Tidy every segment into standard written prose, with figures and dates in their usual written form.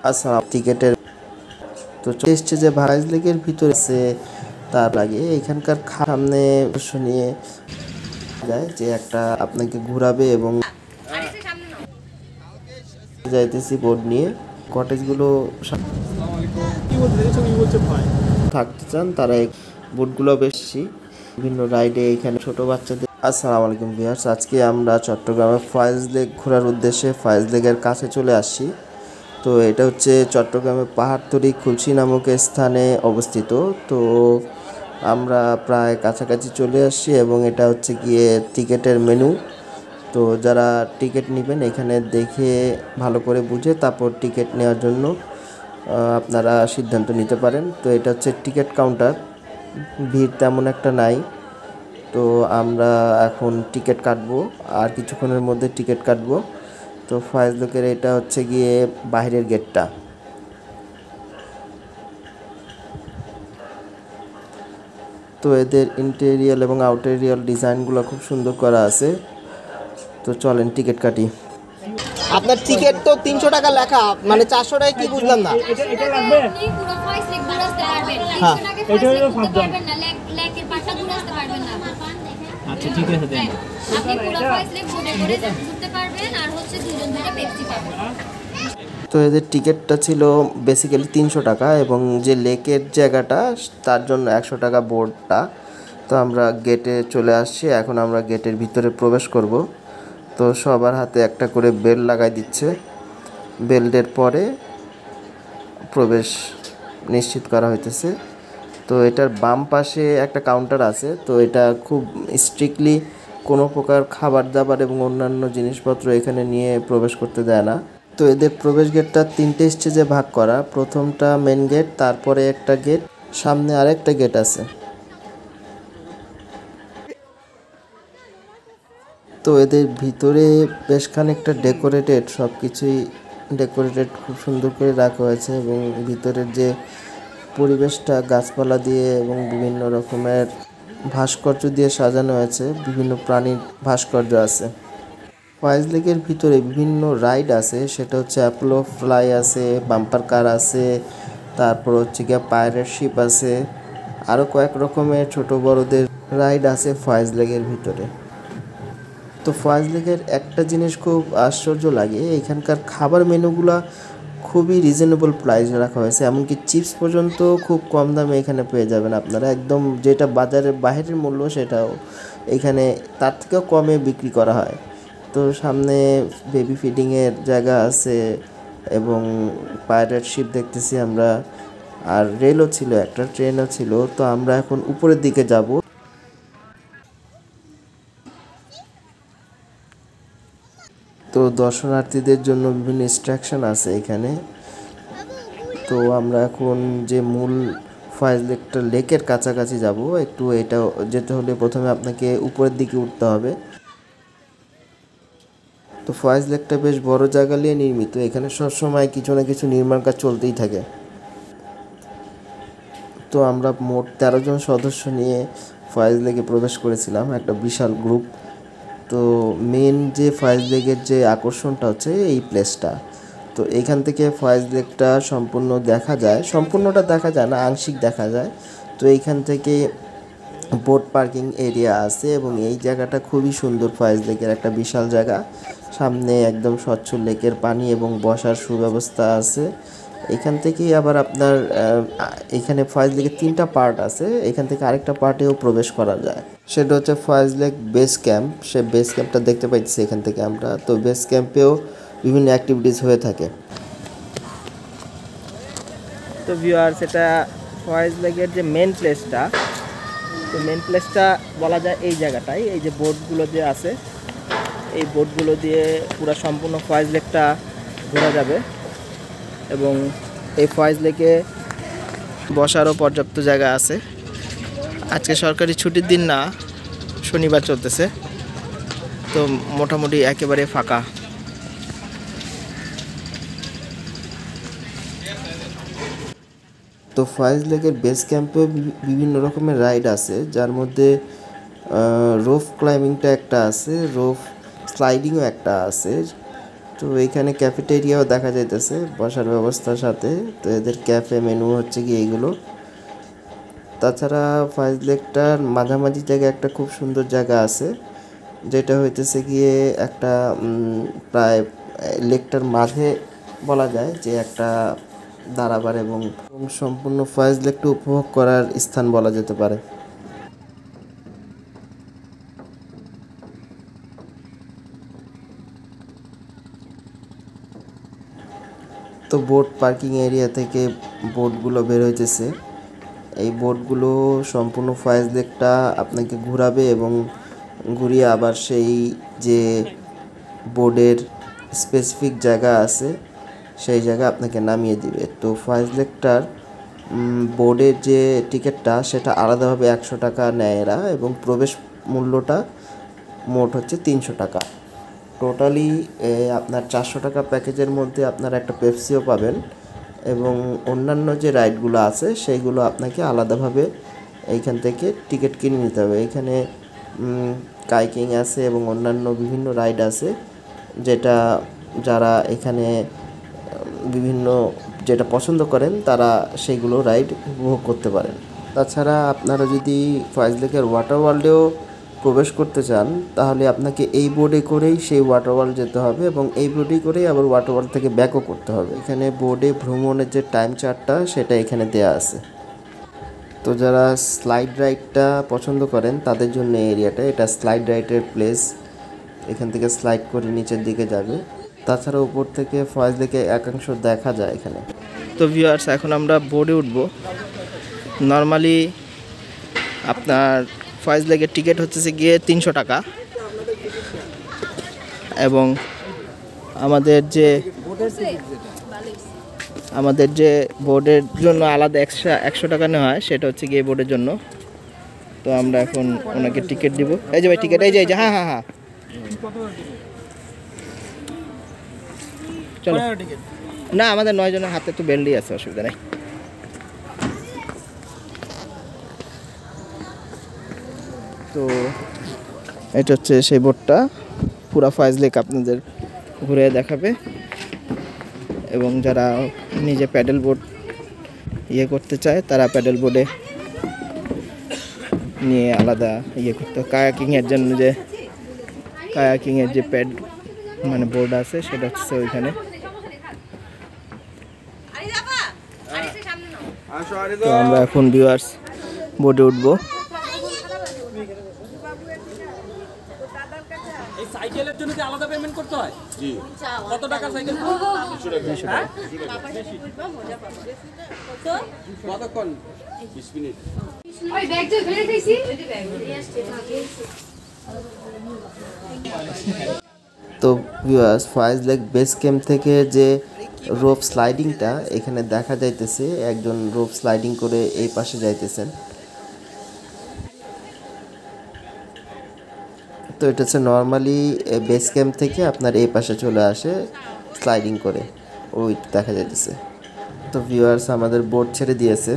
আচ্ছা টিকেটের তো এসছে যে ভাইজ লেকের ভিতরে আছে তার আগে এখানকার সামনে নিয়ে যায় যে একটা আপনাকে ঘোরাবে এবং যাইতেছি বোর্ড নিয়ে কটেজগুলো থাকতে চান তারা বোটগুলো বেশি বিভিন্ন রাইডে এখানে ছোট বাচ্চাদের। আসসালামু আলাইকুম ভিউয়ার্স, আজকে আমরা চট্টগ্রামের ফয়েজ লেক ঘোরার উদ্দেশ্যে ফয়েজ লেকের কাছে চলে আসছি। তো এটা হচ্ছে চট্টগ্রামের পাহাড়তলী খুলশি নামক স্থানে অবস্থিত। তো আমরা প্রায় কাছাকাছি চলে আসছি এবং এটা হচ্ছে গিয়ে টিকেটের মেনু। তো যারা টিকিট নেবেন এখানে দেখে ভালো করে বুঝে তারপর টিকিট নেওয়ার জন্য আপনারা সিদ্ধান্ত নিতে পারেন। তো এটা হচ্ছে টিকিট কাউন্টার, ভিড় তেমন একটা নাই। তো আমরা এখন টিকিট কাটবো, আর কিছুক্ষণের মধ্যে টিকিট কাটবো। তো ফয়েজ লেকের এটা হচ্ছে গিয়ে বাইরের গেটটা। তো এদের ইন্টেরিয়াল এবং আউটেরিয়াল ডিজাইনগুলো খুব সুন্দর করা আছে। তো চলেন টিকিট কাটি। আপনার টিকিট তো 300 টাকা লেখা, মানে 400 টাকা কি বুঝলাম না। এটা লাগবে পুরো ফয়েজ লেক ঘুরতে পারবেন। 300 টাকা এটা হলো পারবেন না, লেকের পাশটা ঘুরতে পারবেন না। আচ্ছা ঠিক আছে দেন। আপনি পুরো ফয়েজ লেক ঘুরে ঘুরতে পারবেন আর হচ্ছে দুজন ধরে পেপসি পাবেন। তো এদের টিকিটটা ছিল বেসিক্যালি 300 টাকা এবং যে লেকের জায়গাটা তার জন্য 100 টাকা বোর্ডটা। তো আমরা গেটে চলে আসছি, এখন আমরা গেটের ভিতরে প্রবেশ করব। তো সবার হাতে একটা করে বেল লাগাই দিচ্ছে, বেল্টের পরে প্রবেশ নিশ্চিত করা হইতেছে। তো এটার বাম পাশে একটা কাউন্টার আছে। তো এটা খুব স্ট্রিক্টলি কোনো প্রকার খাবার দাবার এবং অন্যান্য জিনিসপত্র এখানে নিয়ে প্রবেশ করতে দেয় না। তো এদের প্রবেশ গেটটা 3টে স্টেজে ভাগ করা। প্রথমটা মেন গেট, তারপরে একটা গেট, সামনে আরেকটা গেট আছে। তো এদের ভিতরে বেশ খানিকটা ডেকোরেটেড, সব কিছুই ডেকোরেটেড খুব সুন্দর করে রাখা হয়েছে এবং ভিতরের যে পরিবেশটা গাছপালা দিয়ে এবং বিভিন্ন রকমের ভাস্কর্য দিয়ে সাজানো হয়েছে, বিভিন্ন প্রাণীর ভাস্কর্য আছে। ফয়েজ লেকের ভিতরে বিভিন্ন রাইড আছে, সেটা হচ্ছে অ্যাপোলো ফ্লাই আছে, বাম্পার কার আছে, তারপর হচ্ছে গিয়ে পাইরেট শিপ আছে, আরও কয়েক রকমের ছোট বড়দের রাইড আছে ফয়েজ লেকের ভিতরে। তো ফয়েজ লেকের একটা জিনিস খুব আশ্চর্য লাগে, এখানকার খাবার মেনুগুলা খুবই রিজনেবল প্রাইসে রাখা হয়েছে। এমনকি চিপস পর্যন্ত খুব কম দামে এখানে পেয়ে যাবেন আপনারা, একদম যেটা বাজারের বাইরের মূল্য সেটাও এখানে তার থেকেও কমে বিক্রি করা হয়। তো সামনে বেবি ফিডিংয়ের জায়গা আছে এবং পাইরেট শিপ দেখতেছি আমরা, আর রেলও ছিল, একটা ট্রেনও ছিল। তো আমরা এখন উপরের দিকে যাব। তো দর্শনার্থীদের জন্য বিভিন্ন ইনস্ট্রাকশন আছে এখানে। তো আমরা এখন যে মূল ফয়েজ লেকের কাছাকাছি যাব, একটু এটা যেতে হলে প্রথমে আপনাকে উপরের দিকে উঠতে হবে। তো ফয়েজ লেকটা বেশ বড় জায়গা নিয়ে নির্মিত, এখানে সবসময় কিছু না কিছু নির্মাণ কাজ চলতেই থাকে। তো আমরা মোট 13 জন সদস্য নিয়ে ফয়েজ লেকে প্রবেশ করেছিলাম, একটা বিশাল গ্রুপ। তো মেন যে ফয়েজ লেকের যে আকর্ষণটা হচ্ছে এই প্লেসটা। তো এইখান থেকে ফয়েজ লেকটা সম্পূর্ণ দেখা যায়, সম্পূর্ণটা দেখা যায় না, আংশিক দেখা যায়। তো এইখান থেকে বোট পার্কিং এরিয়া আছে এবং এই জায়গাটা খুবই সুন্দর। ফয়েজ লেকের একটা বিশাল জায়গা, সামনে একদম স্বচ্ছ লেকের পানি এবং বসার সুব্যবস্থা আছে। এখান থেকেই আবার আপনার এখানে ফয়েজ লেকের 3টা পার্ট আছে, এখান থেকে আরেকটা পার্টেও প্রবেশ করা যায়, সেটা হচ্ছে ফয়েজ লেক বেস ক্যাম্প। সে বেস ক্যাম্পটা দেখতে পাইতেছি এখান থেকে আমরা। তো বেস ক্যাম্পেও বিভিন্ন অ্যাক্টিভিটিস হয়ে থাকে। তো ভিউয়ার্স, এটা ফয়েজ লেকের যে মেন প্লেসটা, তো মেন প্লেসটা বলা যায় এই জায়গাটাই। এই যে বোটগুলো যে আছে, এই বোটগুলো দিয়ে পুরো সম্পূর্ণ ফয়েজ লেকটা ঘোরা যাবে এবং এই ফয়েজ লেকে বসারও পর্যাপ্ত জায়গা আছে। আজকে সরকারি ছুটির দিন না, শনিবার চলতেছে, তো মোটামুটি একেবারে ফাঁকা। তো ফয়েজ লেকের বেস ক্যাম্পে বিভিন্ন রকমের রাইড আছে, যার মধ্যে রোপ ক্লাইম্বিংটা একটা আছে, রোপ স্লাইডিংও একটা আছে। তো তো এখানে ক্যাফেটেরিয়াও দেখা যাইতেছে বসার ব্যবস্থার সাথে। তো এদের ক্যাফে মেনু হচ্ছে কি এইগুলো। তাছাড়া ফাইজ লেকটার মাঝামাঝি জায়গায় একটা খুব সুন্দর জায়গা আছে, যেটা হইতেছে গিয়ে একটা প্রায় লেকটার মাঝে বলা যায় যে একটা দাঁড়াবার এবং সম্পূর্ণ ফাইজ লেকটা উপভোগ করার স্থান বলা যেতে পারে। তো বোট পার্কিং এরিয়া থেকে বোটগুলো বের হইতেছে। এই বোটগুলো সম্পূর্ণ ফাইজ লেকটা আপনাকে ঘোরাবে এবং ঘুরিয়ে আবার সেই যে বোর্ডের স্পেসিফিক জায়গা আছে সেই জায়গা আপনাকে নামিয়ে দিবে। তো ফাইজ লেকটার বোর্ডের যে টিকিটটা সেটা আলাদাভাবে 100 টাকা নেয় এরা, এবং প্রবেশ মূল্যটা মোট হচ্ছে 300 টাকা। টোটালি আপনার 400 টাকা প্যাকেজের মধ্যে আপনারা একটা পেপসিও পাবেন, এবং অন্যান্য যে রাইডগুলো আছে সেইগুলো আপনাকে আলাদাভাবে এইখান থেকে টিকিট কিনে নিতে হবে। এখানে কাইকিং আছে এবং অন্যান্য বিভিন্ন রাইড আছে, যেটা যারা এখানে বিভিন্ন যেটা পছন্দ করেন তারা সেইগুলো রাইড উপভোগ করতে পারেন। তাছাড়া আপনারা যদি ফাইজ লেকের ওয়াটার ওয়ার্ল্ডেও প্রবেশ করতে চান তাহলে আপনাকে এই বোর্ডে করেই সেই ওয়াটার ওয়ার্ল্ড যেতে হবে, এবং এই বোর্ডে করেই আবার ওয়াটার ওয়ার্ল্ড থেকে ব্যাকও করতে হবে। এখানে বোর্ডে ভ্রমণের যে টাইম চার্টটা সেটা এখানে দেয়া আছে। তো যারা স্লাইড রাইডটা পছন্দ করেন তাদের জন্য এই এরিয়াটা, এটা স্লাইড রাইডের প্লেস। এখান থেকে স্লাইড করে নিচের দিকে যাবে। তাছাড়া উপর থেকে ফাইজ লেকে একাংশ দেখা যায় এখানে। তো ভিউয়ার্স, এখন আমরা বোর্ডে উঠবো। নর্মালি আপনার ফাইজ লেকের টিকিট হচ্ছে গিয়ে 300 টাকা, এবং আমাদের যে বোর্ডের জন্য আলাদা এক্সট্রা 100 টাকা নেওয়া হয়, সেটা হচ্ছে গিয়ে বোর্ডের জন্য। তো আমরা এখন ওনাকে টিকিট দিব। এই যে ভাই টিকিট, এই যে হ্যাঁ হ্যাঁ হ্যাঁ চলো। না, আমাদের 9 জনের হাতে তো বেল্টই আছে, অসুবিধা নেই। তো এটা হচ্ছে সেই বোটটা, পুরা ফাইজ লেক আপনাদের ঘুরে দেখাবে, এবং যারা নিজে প্যাডেল বোট করতে চায় তারা প্যাডেল বোর্ডে নিয়ে আলাদা করতে। কায়াকিংয়ের জন্য যে কায়াকিংয়ের যে প্যাড মানে বোর্ড আছে সেটা হচ্ছে ওইখানে। তো আমরা এখন ভিউয়ার্স বোর্ডে উঠবো। এই সাইকেলের জন্য কি আলাদা পেমেন্ট করতে হয়? জি। কত টাকা সাইকেল? 200 টাকা। কতক্ষণ? 20 মিনিট। ওই ব্যাগ যে ফেলে দিয়েছি। তো ভিউয়ার্স, ফাইজ লেক বেস ক্যাম্প থেকে যে রোপ স্লাইডিংটা এখানে দেখা যাইতেছে, একজন রোপ স্লাইডিং করে এই পাশে যাইতেছেন। তো এটা হচ্ছে নর্মালি বেস ক্যাম্প থেকে আপনার এই পাশে চলে আসে স্লাইডিং করে, ওই দেখা যাইতেছে। তো ভিউয়ার্স, আমাদের বোট ছেড়ে দিয়েছে।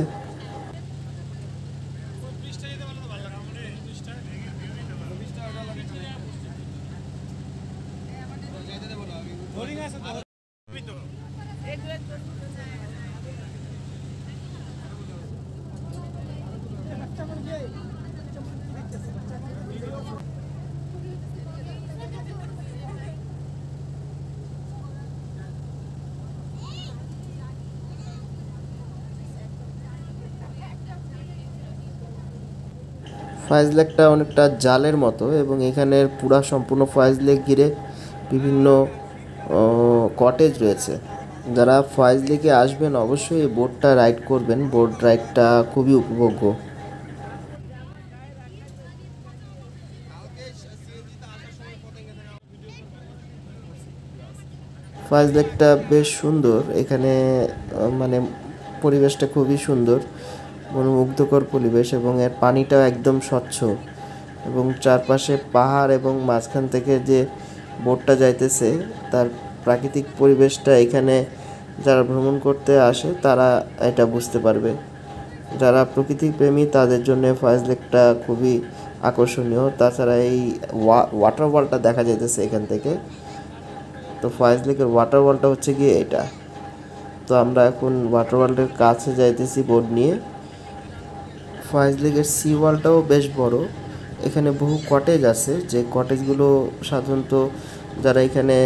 ফাইজ লেকটা অনেকটা জালের মতো, এবং এখানের পুরা সম্পূর্ণ ফাইজ লেক ঘিরে বিভিন্ন কটেজ রয়েছে। যারা ফাইজ লেকে আসবেন অবশ্যই এই বোটটা রাইড করবেন, বোট রাইডটা খুবই উপভোগ্য। ফাইজ লেকটা বেশ সুন্দর, এখানে মানে পরিবেশটা খুবই সুন্দর, মনোমুগ্ধকর পরিবেশ, এবং এর পানিটাও একদম স্বচ্ছ, এবং চারপাশে পাহাড়, এবং মাঝখান থেকে যে বোটটা যাইতেছে তার প্রাকৃতিক পরিবেশটা এখানে যারা ভ্রমণ করতে আসে তারা এটা বুঝতে পারবে। যারা প্রকৃতি প্রেমী তাদের জন্য ফাইজ লেকটা খুবই আকর্ষণীয়। তাছাড়া এই ওয়াটার ওয়ার্ল্ডটা দেখা যাইতেছে এখান থেকে, তো ফয়েজ লেকের ওয়াটার ওয়ালটা হচ্ছে গিয়ে এটা। তো আমরা এখন ওয়াটার ওয়ার্ল্ডের কাছে যাইতেছি বোট নিয়ে। ফয়েজ লেকের সি ওয়ালটাও বেশ বড়। এখানে বহু কটেজ আছে, যে কটেজগুলো সাধারণত যারা এখানে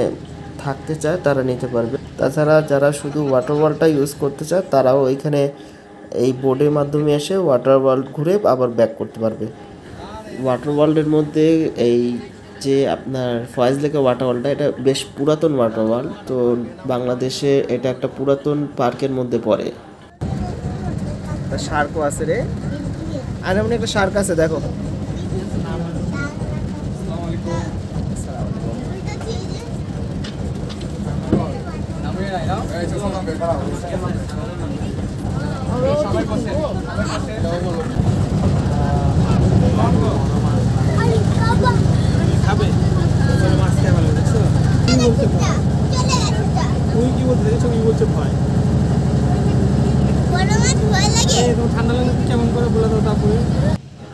থাকতে চায় তারা নিতে পারবে। তাছাড়া যারা শুধু ওয়াটার ওয়ার্ল্ডটা ইউজ করতে চায় তারাও এখানে এই বোটের মাধ্যমে এসে ওয়াটার ওয়ার্ল্ড ঘুরে আবার ব্যাক করতে পারবে। ওয়াটার ওয়ার্ল্ডের মধ্যে এই যে আপনার ফয়েজ লেকের ওয়াটার ওয়ার্ল্ডটা, এটা বেশ পুরাতন ওয়াটার ওয়ার্ল্ড। তো বাংলাদেশে এটা একটা পুরাতন পার্কের মধ্যে পড়ে। শার্কও আছে রে, আর এমন একটা শার্ক আছে দেখো।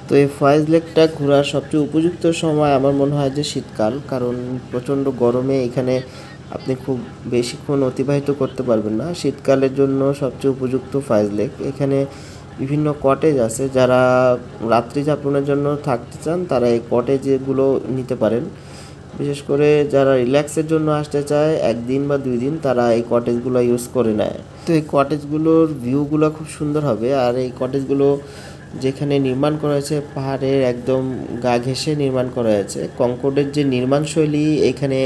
তো এই ফয়েজ লেকটা ঘোরার সবচেয়ে উপযুক্ত সময় আমার মনে হয় যে শীতকাল, কারণ প্রচণ্ড গরমে এখানে আপনি খুব বেশিক্ষণ অতিবাহিত করতে পারবেন না। শীতকালের জন্য সবচেয়ে উপযুক্ত ফয়েজ লেক। এখানে বিভিন্ন কটেজ আছে, যারা রাত্রি যাপনের জন্য থাকতে চান তারা এই কটেজগুলো নিতে পারেন। বিশেষ করে যারা রিল্যাক্সের জন্য আসতে চায় 1 দিন বা 2 দিন, তারা এই কটেজগুলো ইউজ করে নেয়। তো এই কটেজগুলোর ভিউগুলো খুব সুন্দর হবে। আর এই কটেজগুলো যেখানে নির্মাণ করা হয়েছে পাহাড়ের একদম গা ঘেঁষে নির্মাণ করা হয়েছে। কংকর্ডের যে নির্মাণ শৈলী এখানে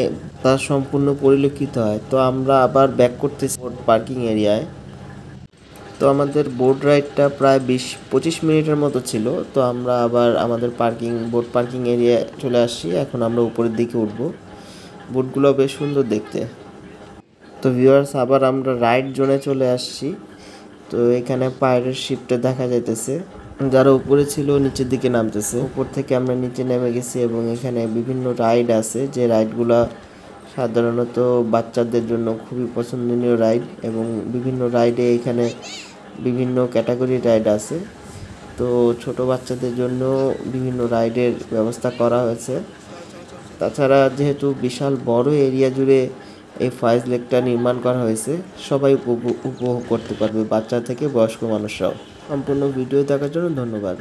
তা সম্পূর্ণ পরিলক্ষিত হয়। তো আমরা আবার ব্যাক করতেছি বোট পার্কিং এরিয়ায়। তো আমাদের বোট রাইডটা প্রায় 20-25 মিনিটের মতো ছিল। তো আমরা আবার আমাদের বোট পার্কিং এরিয়ায় চলে আসছি। এখন আমরা উপরের দিকে উঠব। বোটগুলো বেশ সুন্দর দেখতে। তো ভিউয়ার্স, আবার আমরা রাইড জোনে চলে আসছি। তো এখানে পাইরেট শিপটা দেখা যাইতেছে, যারা উপরে ছিল নিচের দিকে নামতেছে। উপর থেকে আমরা নিচে নেমে গেছি এবং এখানে বিভিন্ন রাইড আছে, যে রাইডগুলা সাধারণত বাচ্চাদের জন্য খুবই পছন্দনীয় রাইড। এবং বিভিন্ন রাইডে এখানে বিভিন্ন ক্যাটাগরির রাইড আছে। তো ছোট বাচ্চাদের জন্য বিভিন্ন রাইডের ব্যবস্থা করা হয়েছে। তাছাড়া যেহেতু বিশাল বড় এরিয়া জুড়ে এই ফয়েজ লেকটা নির্মাণ করা হয়েছে, সবাই উপভোগ করতে পারবে, বাচ্চা থেকে বয়স্ক মানুষরাও। সম্পূর্ণ ভিডিও দেখার জন্য ধন্যবাদ।